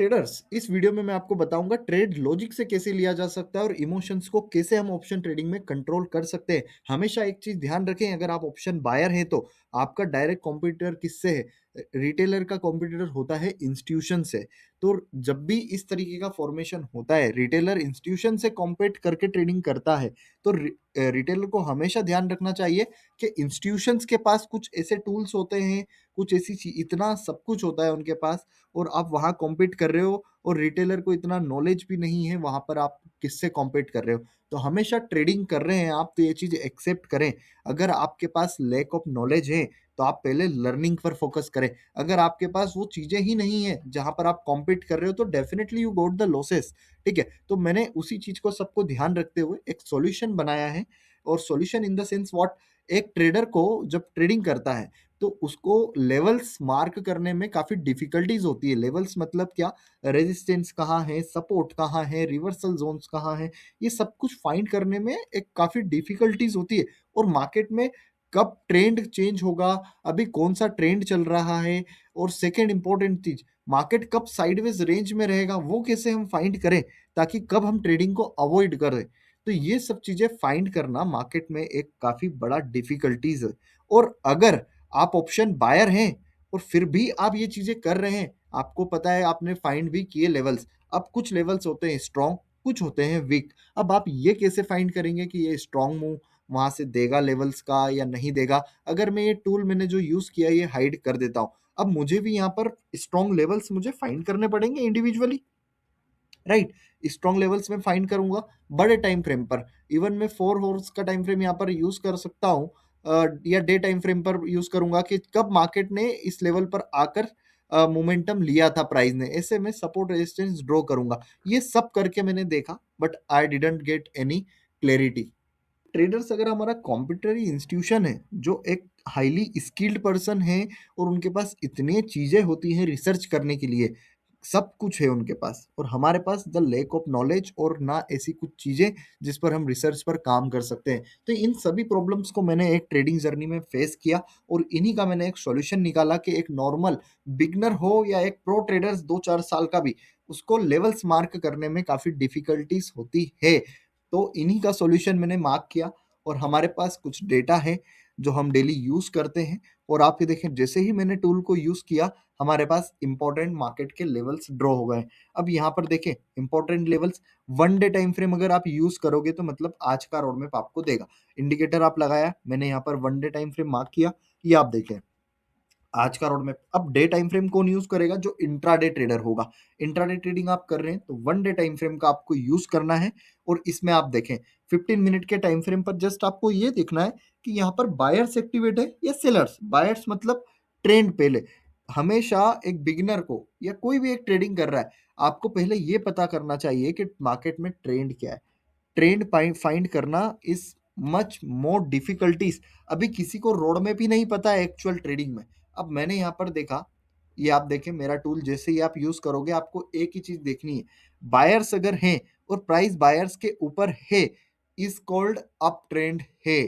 Traders, इस video में मैं आपको बताऊंगा ट्रेड लॉजिक से कैसे लिया जा सकता है और इमोशंस को कैसे हम ऑप्शन ट्रेडिंग में कंट्रोल कर सकते हैं। हमेशा एक चीज ध्यान रखें, अगर आप ऑप्शन बायर हैं तो आपका डायरेक्ट कॉम्पिटिटर किससे है? रिटेलर का कॉम्पिटिटर होता है इंस्टीट्यूशन से। तो जब भी इस तरीके का फॉर्मेशन होता है, रिटेलर इंस्टीट्यूशन से कॉम्पीट करके ट्रेडिंग करता है, तो रिटेलर को हमेशा ध्यान रखना चाहिए कि इंस्टीट्यूशंस के पास कुछ ऐसे टूल्स होते हैं, कुछ ऐसी चीज, इतना सब कुछ होता है उनके पास, और आप वहां कॉम्पीट कर रहे हो और रिटेलर को इतना नॉलेज भी नहीं है, वहां पर आप किससे कॉम्पीट कर रहे हो? तो हमेशा ट्रेडिंग कर रहे हैं आप तो ये चीज एक्सेप्ट करें। अगर आपके पास लैक ऑफ नॉलेज है तो आप पहले लर्निंग पर फोकस करें। अगर आपके पास वो चीजें ही नहीं है जहां पर आप कॉम्पीट कर रहे हो तो definitely you got the losses. ठीक है, तो मैंने उसी चीज को सबको ध्यान रखते हुए एक सॉल्यूशन बनाया है। और solution in the sense what, एक ट्रेडर को जब ट्रेडिंग करता है तो उसको लेवल्स मार्क करने में काफी डिफिकल्टीज होती है। लेवल्स मतलब क्या? रेजिस्टेंस कहाँ है, सपोर्ट कहाँ है, रिवर्सल जोन्स कहाँ है, ये सब कुछ फाइंड करने में एक काफी डिफिकल्टीज होती है। और मार्केट में कब ट्रेंड चेंज होगा, अभी कौन सा ट्रेंड चल रहा है, और सेकेंड इंपॉर्टेंट चीज, मार्केट कब साइडवेज रेंज में रहेगा, वो कैसे हम फाइंड करें ताकि कब हम ट्रेडिंग को अवॉइड करें। तो ये सब चीजें फाइंड करना मार्केट में एक काफी बड़ा डिफिकल्टीज है। और अगर आप ऑप्शन बायर हैं और फिर भी आप ये चीजें कर रहे हैं, आपको पता है, आपने फाइंड भी किए लेवल्स। अब कुछ लेवल्स होते हैं स्ट्रॉन्ग, कुछ होते हैं वीक। अब आप ये कैसे फाइंड करेंगे कि ये स्ट्रॉन्ग मूव वहां से देगा लेवल्स का या नहीं देगा? अगर मैं ये टूल मैंने जो यूज किया ये हाइड कर देता हूं, अब मुझे भी यहाँ पर स्ट्रॉन्ग लेवल्स मुझे फाइंड करने पड़ेंगे इंडिविजुअली, राइट? स्ट्रॉन्ग लेवल्स में फाइंड करूंगा बड़े टाइम फ्रेम पर। इवन मैं 4 हॉर्स का टाइम फ्रेम यहाँ पर यूज कर सकता हूँ, या डे टाइम फ्रेम पर यूज करूंगा कि कब मार्केट ने इस लेवल पर आकर मोमेंटम लिया था प्राइस ने। ऐसे में सपोर्ट रेजिस्टेंस ड्रॉ करूंगा। ये सब करके मैंने देखा, but I didn't get any clarity. Traders, अगर हमारा कॉम्पिटिटरी इंस्टीट्यूशन है जो एक हाईली स्किल्ड पर्सन है और उनके पास इतनी चीजें होती हैं रिसर्च करने के लिए, सब कुछ है उनके पास, और हमारे पास द लैक ऑफ नॉलेज और ना ऐसी कुछ चीजें जिस पर हम रिसर्च पर काम कर सकते हैं। तो इन सभी प्रॉब्लम्स को मैंने एक ट्रेडिंग जर्नी में फेस किया और इन्हीं का मैंने एक सॉल्यूशन निकाला कि एक नॉर्मल बिगनर हो या एक प्रो ट्रेडर्स 2-4 साल का भी, उसको लेवल्स मार्क करने में काफी डिफिकल्टीज होती है। तो इन्हीं का सॉल्यूशन मैंने मार्क किया और हमारे पास कुछ डेटा है जो हम डेली यूज करते हैं। और आप ये देखें, जैसे ही मैंने टूल को यूज किया, हमारे पास इंपॉर्टेंट मार्केट के लेवल्स ड्रॉ हो गए। अब यहाँ पर देखें important levels, 1 day time frame अगर आप यूज करोगे तो मतलब आज का रोड मैप आपको देगा। इंडिकेटर आप लगाया, मैंने यहाँ पर 1 डे टाइम फ्रेम मार्क किया, ये आप देखें आज का रोड मैप। अब डे टाइम फ्रेम कौन यूज करेगा? जो इंट्राडे ट्रेडर होगा। इंट्राडे ट्रेडिंग आप कर रहे हैं तो 1 डे टाइम फ्रेम का आपको यूज करना है। और इसमें आप देखें 15 मिनट के टाइम फ्रेम पर जस्ट आपको ये देखना है कि यहाँ पर बायर्स एक्टिवेट है या सेलर्स। बायर्स मतलब ट्रेंड पहले, हमेशा एक बिगिनर को या कोई भी एक ट्रेडिंग कर रहा है, आपको पहले ये पता करना चाहिए कि मार्केट में ट्रेंड क्या है। ट्रेंड फाइंड करना इज मच मोर डिफिकल्टीज। अभी किसी को रोड में भी नहीं पता है एक्चुअल ट्रेडिंग में। अब मैंने यहाँ पर देखा, ये आप देखें मेरा टूल जैसे ही आप यूज करोगे आपको एक ही चीज देखनी है, बायर्स अगर हैं और प्राइस बायर्स के ऊपर है, इज कॉल्ड अप ट्रेंड है।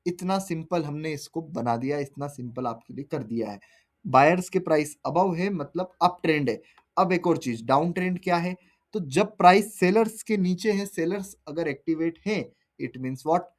इतना सिंपल हमने इसको बना दिया, इतना सिंपल आपके लिए कर दिया है। बायर्स के प्राइस अबव है मतलब अप ट्रेंड है। अब एक और चीज, डाउन ट्रेंड क्या है? तो जब प्राइस सेलर्स के नीचे है, सेलर्स अगर एक्टिवेट है, it means what,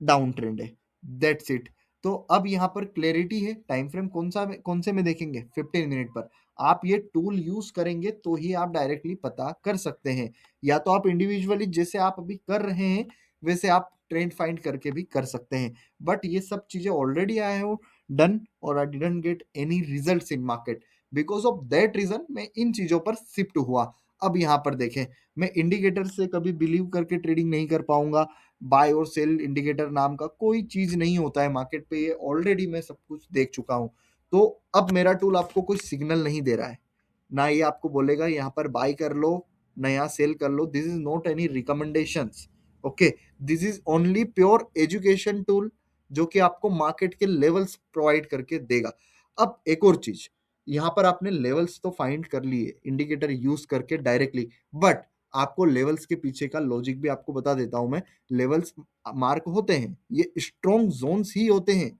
down trend है। That's it. तो अब यहाँ पर क्लैरिटी है। टाइम फ्रेम कौन से में देखेंगे? 15 मिनट पर। आप ये टूल यूज करेंगे तो ही आप डायरेक्टली पता कर सकते हैं, या तो आप इंडिविजुअली जैसे आप अभी कर रहे हैं वैसे आप ट्रेंड फाइंड करके भी कर सकते हैं। बट ये सब चीजें ऑलरेडी आई हैव डन और I didn't get any results in market. Because of that reason मैं इन चीजों पर शिफ्ट हुआ। अब यहाँ पर देखें, मैं इंडिकेटर से कभी बिलीव करके ट्रेडिंग नहीं कर पाऊंगा। बाय और सेल इंडिकेटर नाम का कोई चीज नहीं होता है मार्केट पे, ये ऑलरेडी मैं सब कुछ देख चुका हूं। तो अब मेरा टूल आपको कोई सिग्नल नहीं दे रहा है, ना ये आपको बोलेगा यहाँ पर बाय कर लो ना यहाँ सेल कर लो। This is not any recommendations, okay. This is only pure education tool जो कि आपको मार्केट के लेवल्स प्रोवाइड करके देगा। अब एक और चीज, यहाँ पर आपने लेवल्स तो फाइंड कर लिए इंडिकेटर यूज करके डायरेक्टली, बट आपको लेवल्स के पीछे का लॉजिक भी आपको बता देता हूं मैं। लेवल्स मार्क होते हैं, ये स्ट्रॉन्ग जोन्स ही होते हैं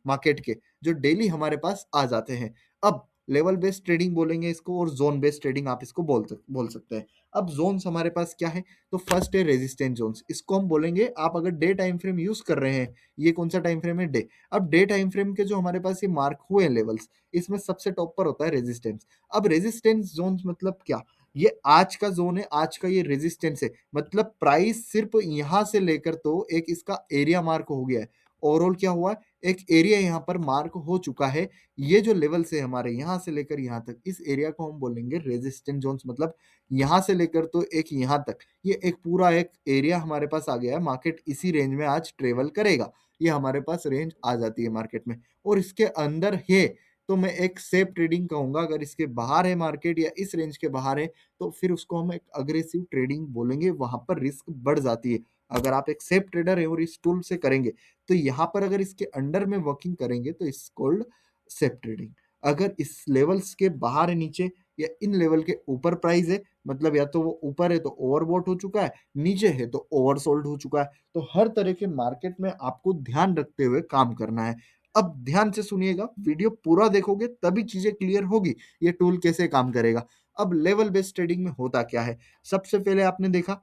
मार्केट के, जो डेली हमारे पास आ जाते हैं। अब लेवल बेस्ड ट्रेडिंग बोलेंगे इसको, और जोन बेस्ड ट्रेडिंग आप इसको बोल सकते हैं। अब जोन्स हमारे पास क्या है, तो फर्स्ट है रेजिस्टेंस जोन्स, इसको हम बोलेंगे आप अगर डे टाइम फ्रेम यूज कर रहे हैं, ये कौन सा टाइम फ्रेम है, डे। अब डे टाइम फ्रेम के जो हमारे पास ये मार्क हुए हैं लेवल्स, इसमें सबसे टॉप पर होता है रेजिस्टेंस। अब रेजिस्टेंस जोन मतलब क्या, ये आज का जोन है, आज का ये रेजिस्टेंस है, मतलब प्राइस सिर्फ यहां से लेकर तो एक इसका एरिया मार्क हो गया है। ओवरऑल क्या हुआ, एक एरिया यहाँ पर मार्क हो चुका है। ये जो लेवल से हमारे यहाँ से लेकर यहाँ तक, इस एरिया को हम बोलेंगे रेजिस्टेंस जोन्स, मतलब यहाँ से लेकर तो एक यहाँ तक, ये एक पूरा एक एरिया हमारे पास आ गया है। मार्केट इसी रेंज में आज ट्रेवल करेगा, ये हमारे पास रेंज आ जाती है मार्केट में, और इसके अंदर है तो मैं एक सेफ ट्रेडिंग कहूंगा। अगर इसके बाहर है मार्केट या इस रेंज के बाहर है, तो फिर उसको हम एक अग्रेसिव ट्रेडिंग बोलेंगे, वहां पर रिस्क बढ़ जाती है। अगर आप एक सेफ ट्रेडर है और इस टूल से करेंगे, तो यहाँ पर अगर इसके अंडर में वर्किंग करेंगे तो इस कॉल्ड सेफ ट्रेडिंग। अगर इस लेवल्स के बाहर है, नीचे या इन लेवल के ऊपर प्राइस है, मतलब या तो वो ऊपर है तो ओवरबॉट हो चुका है, नीचे है तो ओवरसोल्ड हो चुका है। तो हर तरह के मार्केट में आपको ध्यान रखते हुए काम करना है। अब ध्यान से सुनिएगा, वीडियो पूरा देखोगे तभी चीजें क्लियर होगी, ये टूल कैसे काम करेगा। अब लेवल बेस्ड ट्रेडिंग में होता क्या है, सबसे पहले आपने देखा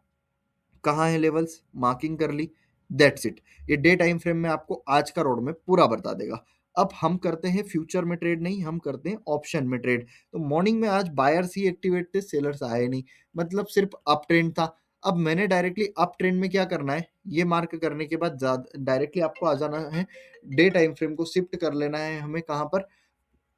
कहाँ है लेवल्स, मार्किंग कर ली, दैट्स इट। ये डे टाइम फ्रेम में आपको आज का रोड में पूरा बता देगा। अब हम करते हैं फ्यूचर में ट्रेड, नहीं हम करते हैं ऑप्शन में ट्रेड। तो मॉर्निंग में आज बायर्स ही एक्टिवेट थे, सेलर्स आए नहीं, मतलब सिर्फ अप ट्रेंड था। अब मैंने डायरेक्टली अप ट्रेंड में क्या करना है, ये मार्क करने के बाद डायरेक्टली आपको आ जाना है, डे टाइम फ्रेम को शिफ्ट कर लेना है हमें कहाँ पर,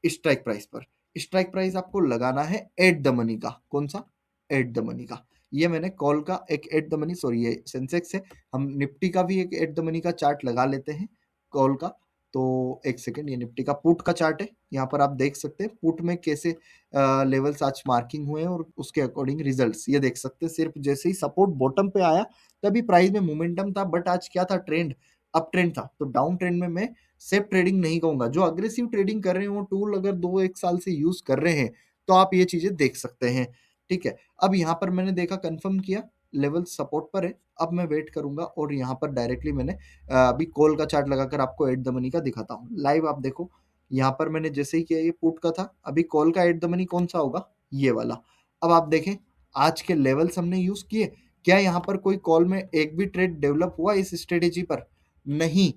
स्ट्राइक प्राइस पर। स्ट्राइक प्राइस आपको लगाना है एट द मनी का, कौन सा, एट द मनी का। ये मैंने कॉल का एक एट द मनी, सॉरी ये सेंसेक्स है, हम निफ्टी का भी एक एट द मनी का चार्ट लगा लेते हैं कॉल का। तो एक सेकेंड, ये निफ्टी का पुट का चार्ट है, यहाँ पर आप देख सकते हैं पुट में कैसे लेवल्स आज मार्किंग हुए हैं और उसके अकॉर्डिंग रिजल्ट्स ये देख सकते हैं। सिर्फ जैसे ही सपोर्ट बॉटम पे आया तभी प्राइस में मोमेंटम था, बट आज क्या था, ट्रेंड अप ट्रेंड था। तो डाउन ट्रेंड में मैं सेफ ट्रेडिंग नहीं कहूंगा। जो अग्रेसिव ट्रेडिंग कर रहे हैं वो टूल अगर 2-1 साल से यूज कर रहे हैं तो आप ये चीजें देख सकते हैं, ठीक है। अब यहाँ पर मैंने देखा, कंफर्म किया, लेवल सपोर्ट पर है। अब मैं वेट करूंगा और यहाँ पर डायरेक्टली मैंने अभी कॉल का चार्ट लगाकर आपको एट द मनी का दिखाता हूँ लाइव। आप देखो यहाँ पर मैंने जैसे ही किया, ये पुट का था, अभी कॉल का एट द मनी कौन सा होगा, ये वाला। अब आप देखें आज के लेवल्स हमने यूज किए, क्या यहाँ पर कोई कॉल में एक भी ट्रेड डेवलप हुआ इस स्ट्रेटेजी पर, नहीं।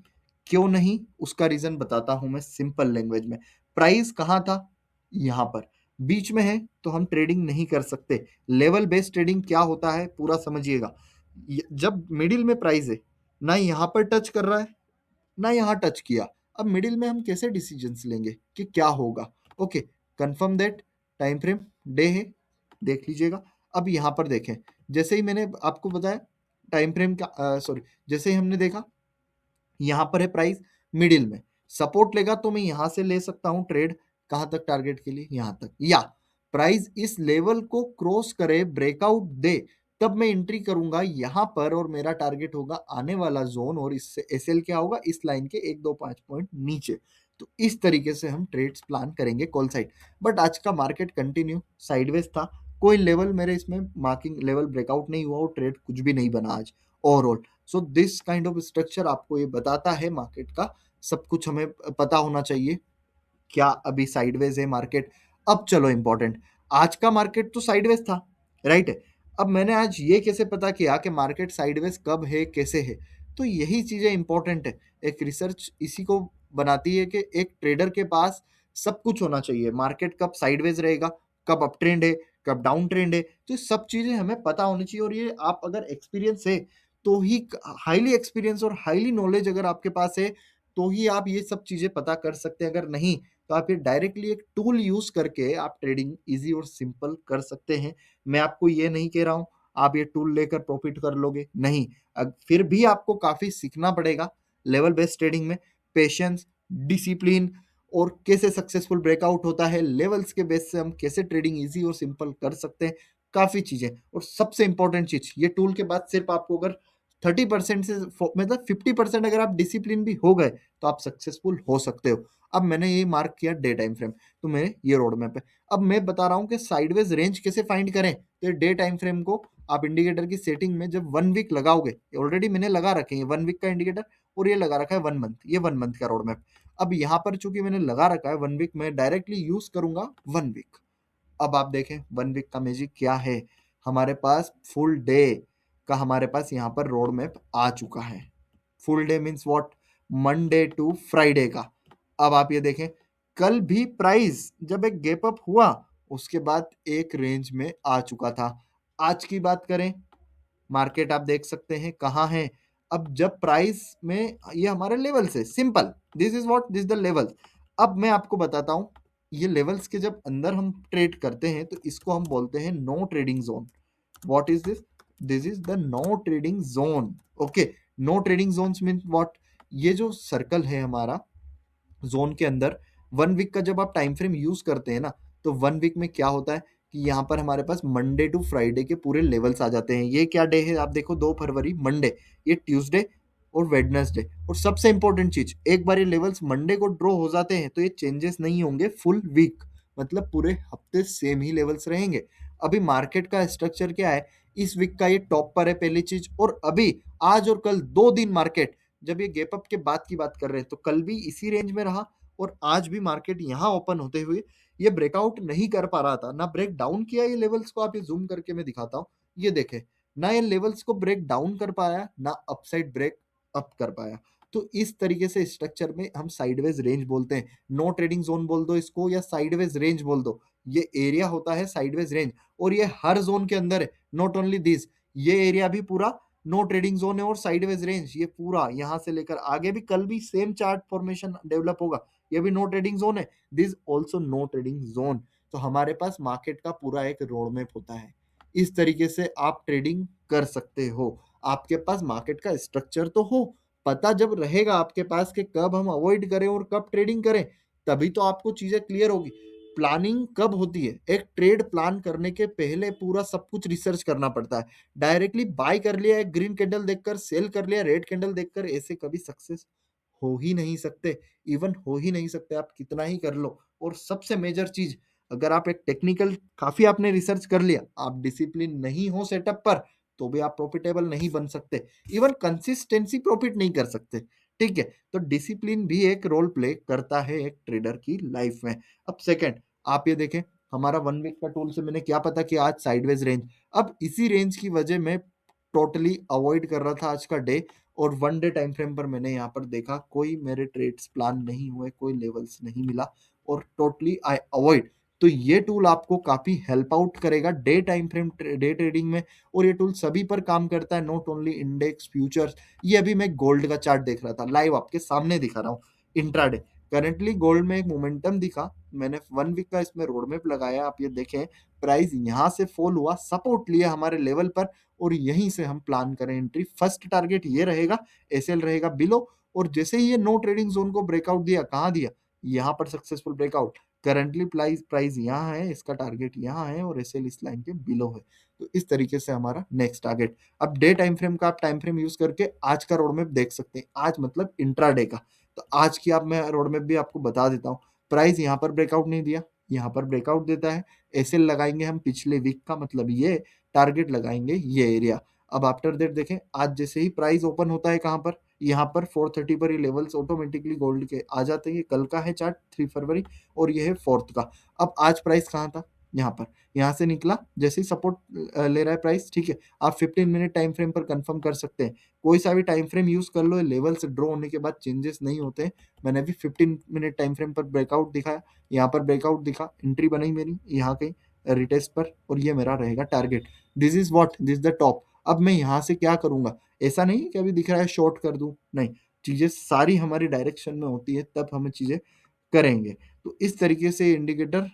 क्यों नहीं, उसका रीजन बताता हूं मैं सिंपल लैंग्वेज में। प्राइस कहाँ था, यहाँ पर बीच में है, तो हम ट्रेडिंग नहीं कर सकते। लेवल बेस्ड ट्रेडिंग क्या होता है पूरा समझिएगा। जब मिडिल में प्राइस है, ना यहाँ पर टच कर रहा है ना यहाँ टच किया, अब मिडिल में हम कैसे डिसीजंस लेंगे कि क्या होगा। Okay, confirm that time frame day है, देख लीजिएगा। अब यहाँ पर देखें, जैसे ही मैंने आपको बताया टाइम फ्रेम का, सॉरी, जैसे ही हमने देखा यहाँ पर है प्राइस मिडिल में, सपोर्ट लेगा तो मैं यहाँ से ले सकता हूँ ट्रेड, कहाँ तक टारगेट के लिए, यहाँ तक, या प्राइस इस लेवल को क्रॉस करे, ब्रेकआउट दे, तब मैं एंट्री करूंगा यहाँ पर, और मेरा टारगेट होगा आने वाला जोन, और इससे एसएल क्या होगा, इस लाइन के 1-2-5 पॉइंट नीचे। तो इस तरीके से हम ट्रेड्स प्लान करेंगे कॉल साइड। बट आज का मार्केट कंटिन्यू साइडवेज था, कोई लेवल मेरे इसमें मार्किंग लेवल ब्रेकआउट नहीं हुआ और ट्रेड कुछ भी नहीं बना आज overall. So this kind of structure आपको ये बताता है मार्केट का, सब कुछ हमें पता होना चाहिए। क्या अभी साइडवेज है मार्केट। अब चलो इंपॉर्टेंट, आज का मार्केट तो साइडवेज था, राइट है। अब मैंने आज ये कैसे पता किया कि मार्केट साइडवेज कब है, कैसे है, तो यही चीजें इंपॉर्टेंट है। एक रिसर्च इसी को बनाती है कि एक ट्रेडर के पास सब कुछ होना चाहिए, मार्केट कब साइडवेज रहेगा, कब अप ट्रेंड है, कब डाउन ट्रेंड है, तो सब चीजें हमें पता होनी चाहिए। और ये आप अगर एक्सपीरियंस है तो ही, हाईली एक्सपीरियंस और हाईली नॉलेज अगर आपके पास है तो ही आप ये सब चीजें पता कर सकते हैं। अगर नहीं तो आप ये डायरेक्टली एक टूल यूज करके आप ट्रेडिंग इजी और सिंपल कर सकते हैं। मैं आपको ये नहीं कह रहा हूं आप ये टूल लेकर प्रॉफिट कर लोगे, नहीं। फिर भी आपको काफी सीखना पड़ेगा लेवल बेस्ड ट्रेडिंग में, पेशेंस, डिसिप्लिन, और कैसे सक्सेसफुल ब्रेकआउट होता है, लेवल्स के बेस से हम कैसे ट्रेडिंग इजी और सिंपल कर सकते हैं, काफी चीजें। और सबसे इंपॉर्टेंट चीज, ये टूल के बाद सिर्फ आपको अगर 30% से मतलब 50% अगर आप डिसिप्लिन भी हो गए तो आप सक्सेसफुल हो सकते हो। अब मैंने ये मार्क किया डे टाइम फ्रेम, तो मेरे ये रोड मैप है। अब मैं बता रहा हूँ कि साइडवेज रेंज कैसे फाइंड करें। तो डे टाइम फ्रेम को आप इंडिकेटर की सेटिंग में जब 1 वीक लगाओगे, ऑलरेडी मैंने लगा रखे हैं 1 वीक का इंडिकेटर, और ये लगा रखा है 1 मंथ, ये 1 मंथ का रोड मैप। अब यहाँ पर चूंकि मैंने लगा रखा है 1 वीक, मैं डायरेक्टली यूज करूंगा 1 वीक। अब आप देखें 1 वीक का मैजिक क्या है, हमारे पास फुल डे का हमारे पास यहाँ पर रोड मैप आ चुका है। Full day means what, Monday to Friday का। अब आप ये देखें कल भी प्राइस जब एक गैप अप हुआ उसके बाद एक रेंज में आ चुका था। आज की बात करें, मार्केट आप देख सकते हैं कहाँ है। अब जब प्राइस में ये हमारे लेवल्स है, simple, this is what, this the level. अब मैं आपको बताता हूँ, ये लेवल्स के जब अंदर हम ट्रेड करते हैं तो इसको हम बोलते हैं no trading zone. What is this, this is the no trading zone. Okay, no trading zones mean what, ये जो सर्कल है हमारा जोन के अंदर, 1 वीक का जब आप टाइम फ्रेम यूज करते हैं ना, तो 1 वीक में क्या होता है कि यहाँ पर हमारे पास मंडे टू फ्राइडे के पूरे लेवल्स आ जाते हैं। ये क्या डे है आप देखो, 2 फरवरी मंडे, ये ट्यूसडे और वेडनेसडे। और सबसे इंपॉर्टेंट चीज, एक बार ये लेवल्स मंडे को ड्रॉ हो जाते हैं तो ये चेंजेस नहीं होंगे फुल वीक, मतलब पूरे हफ्ते सेम ही लेवल्स रहेंगे। अभी मार्केट का स्ट्रक्चर क्या है, इस वीक का ये टॉप पर है पहली चीज, और अभी आज और कल 2 दिन मार्केट, जब ये गैप अप के बाद की बात कर रहे हैं तो कल भी इसी रेंज में रहा और आज भी मार्केट यहाँ ओपन होते हुए ये ब्रेकआउट नहीं कर पा रहा था, ना ब्रेक डाउन किया ये लेवल्स को। आप ये जूम करके मैं दिखाता हूँ, ये देखे, ना ये लेवल्स को ब्रेक डाउन कर पाया ना अपसाइड ब्रेक अप कर पाया। तो इस तरीके से स्ट्रक्चर में हम साइडवेज रेंज बोलते हैं, नो ट्रेडिंग जोन बोल दो इसको या साइडवेज रेंज बोल दो, ये एरिया होता है साइडवेज रेंज। और ये हर जोन के अंदर है, नॉट ओनली दिस, ये एरिया भी पूरा नो ट्रेडिंग जोन है और साइडवेज रेंज ये पूरा यहां से लेकर आगे भी कल भी सेम चार्ट फॉर्मेशन डेवलप होगा, ये भी नो ट्रेडिंग जोन है, this also no trading zone. तो हमारे पास मार्केट का पूरा एक रोड मैप होता है, इस तरीके से आप ट्रेडिंग कर सकते हो। आपके पास मार्केट का स्ट्रक्चर तो हो, पता जब रहेगा आपके पास कि कब हम अवॉइड करें और कब ट्रेडिंग करें, तभी तो आपको चीजें क्लियर होगी। प्लानिंग कब होती है, एक ट्रेड प्लान करने के पहले पूरा सब कुछ रिसर्च करना पड़ता है। डायरेक्टली बाय कर लिया, एक ग्रीन कैंडल देखकर सेल कर लिया रेड कैंडल देखकर, ऐसे कभी सक्सेस हो ही नहीं सकते, इवन हो ही नहीं सकते, आप कितना ही कर लो। और सबसे मेजर चीज, अगर आप एक टेक्निकल काफी आपने रिसर्च कर लिया, आप डिसिप्लिन नहीं हो सेटअप पर, तो भी आप प्रॉफिटेबल नहीं बन सकते, इवन कंसिस्टेंसी प्रॉफिट नहीं कर सकते। ठीक है, तो डिसिप्लिन भी एक रोल प्ले करता है एक ट्रेडर की लाइफ में। अब सेकंड, आप ये देखें, हमारा 1 वीक का टूल से मैंने क्या पता कि आज साइडवेज रेंज, अब इसी रेंज की वजह मैं टोटली अवॉइड कर रहा था आज का डे, और 1 डे टाइम फ्रेम पर मैंने यहाँ पर देखा कोई मेरे ट्रेड्स प्लान नहीं हुए, कोई लेवल्स नहीं मिला और टोटली आई अवॉइड। तो ये टूल आपको काफी हेल्प आउट करेगा day time frame day trading में, और ये टूल सभी पर काम करता है, नॉट ओनली इंडेक्स फ्यूचर्स। ये अभी मैं गोल्ड का चार्ट देख रहा था, लाइव आपके सामने दिखा रहा हूँ, इंट्राडे। करंटली गोल्ड में एक मोमेंटम दिखा, मैंने 1 वीक का इसमें रोड मैप लगाया, आप ये देखें प्राइस यहाँ से फॉल हुआ, सपोर्ट लिया हमारे लेवल पर, और यहीं से हम प्लान करें एंट्री। फर्स्ट टारगेट ये रहेगा, एसएल रहेगा बिलो, और जैसे ही ये नो ट्रेडिंग जोन को ब्रेकआउट दिया, कहाँ दिया, यहाँ पर successful breakout. Currently price price यहाँ है, इसका टारगेट यहाँ है और एसएल इस लाइन के बिलो है। तो इस तरीके से हमारा नेक्स्ट टारगेट। अब डे टाइम फ्रेम का आप टाइम फ्रेम यूज करके आज का रोड मैप देख सकते हैं, आज मतलब इंट्राडे का। तो आज की आप मैं रोड मैप भी आपको बता देता हूँ, प्राइस यहाँ पर ब्रेकआउट नहीं दिया, यहाँ पर ब्रेकआउट देता है, एसएल लगाएंगे हम पिछले वीक का, मतलब ये टारगेट लगाएंगे ये एरिया। अब आफ्टर दैट देखें, आज जैसे ही प्राइस ओपन होता है कहाँ पर, यहाँ पर 430 पर ये लेवल्स ऑटोमेटिकली गोल्ड के आ जाते हैं। ये कल का है चार्ट 3 फरवरी, और ये है 4th का। अब आज प्राइस कहाँ था, यहाँ पर, यहाँ से निकला, जैसे ही सपोर्ट ले रहा है प्राइस। ठीक है, आप 15 मिनट टाइम फ्रेम पर कंफर्म कर सकते हैं, कोई सा भी टाइम फ्रेम यूज कर लो, लेवल से ड्रॉ होने के बाद चेंजेस नहीं होते। मैंने भी 15 मिनट टाइम फ्रेम पर ब्रेकआउट दिखाया, यहाँ पर ब्रेकआउट दिखा, एंट्री बनाई मेरी यहाँ कहीं रिटेस्ट पर, और ये मेरा रहेगा target. This is what, this the top. अब मैं यहाँ से क्या करूंगा, ऐसा नहीं कि अभी दिख रहा है शॉर्ट कर दूं, नहीं, चीजें सारी हमारी डायरेक्शन में होती है तब हम चीजें करेंगे। तो इस तरीके से इंडिकेटर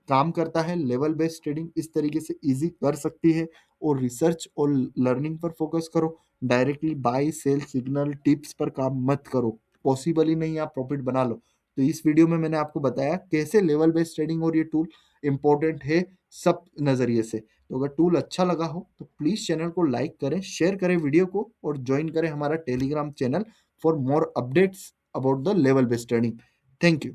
काम करता है, लेवल बेस्ड ट्रेडिंग इस तरीके से इजी कर सकती है। और रिसर्च और लर्निंग पर फोकस करो, directly buy sell signal tips पर काम मत करो, पॉसिबल ही नहीं आप प्रॉफिट बना लो। तो इस वीडियो में मैंने आपको बताया कैसे लेवल बेस्ड ट्रेडिंग और ये टूल इंपॉर्टेंट है सब नजरिए से। तो अगर टूल अच्छा लगा हो तो प्लीज चैनल को लाइक करें, शेयर करें वीडियो को, और ज्वाइन करें हमारा Telegram channel for more updates about the level based trading. Thank you.